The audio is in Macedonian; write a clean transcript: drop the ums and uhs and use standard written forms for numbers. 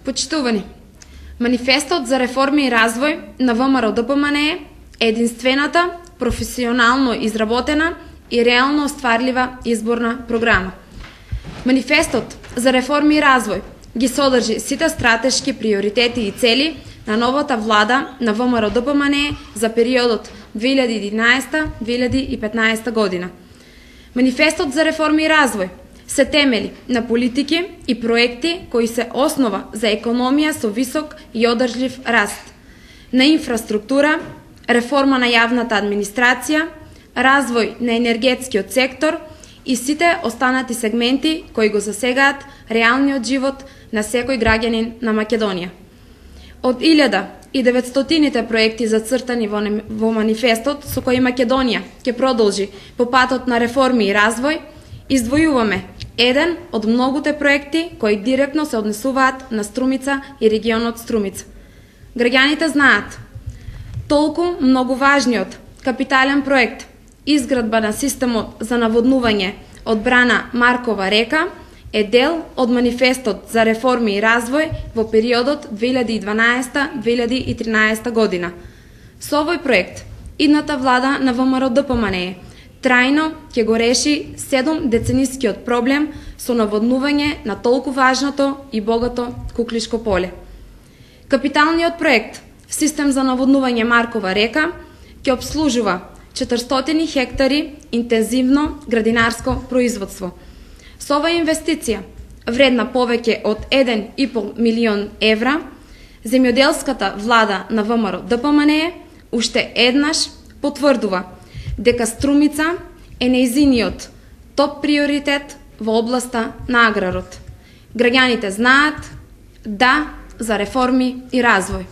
Почитувани, Манифестот за реформи и развој на ВМРО ДПМНЕ е единствената професионално изработена и реално остварлива изборна програма. Манифестот за реформи и развој ги содржи сите стратешки приоритети и цели на новата влада на ВМРО ДПМНЕ за периодот 2011-2015 година. Манифестот за реформи и развој се темели на политики и проекти кои се основа за економија со висок и одржлив раст, на инфраструктура, реформа на јавната администрација, развој на енергетскиот сектор и сите останати сегменти кои го засегаат реалниот живот на секој граѓанин на Македонија. Од 1900 проекти зацртани во манифестот со кои Македонија ќе продолжи по патот на реформи и развој, издвојуваме еден од многуте проекти кои директно се однесуваат на Струмица и регионот Струмица. Граѓаните знаат, толку многу важниот капитален проект, изградба на системот за наводнување од брана Маркова река, е дел од манифестот за реформи и развој во периодот 2012-2013 година. Со овој проект, идната влада на ВМРО ДПМНЕ трајно ќе го реши 7-деценискиот проблем со наводнување на толку важното и богато Куклишко поле. Капиталниот проект, систем за наводнување Маркова река, ќе обслужува 400 хектари интензивно градинарско производство. Со оваа инвестиција, вредна повеќе од 1,5 милион евра, земјоделската влада на ВМРО ДПМНЕ уште еднаш потврдува дека Струмица е нејзиниот топ приоритет во областа на аграрот. Граѓаните знаат да за реформи и развој.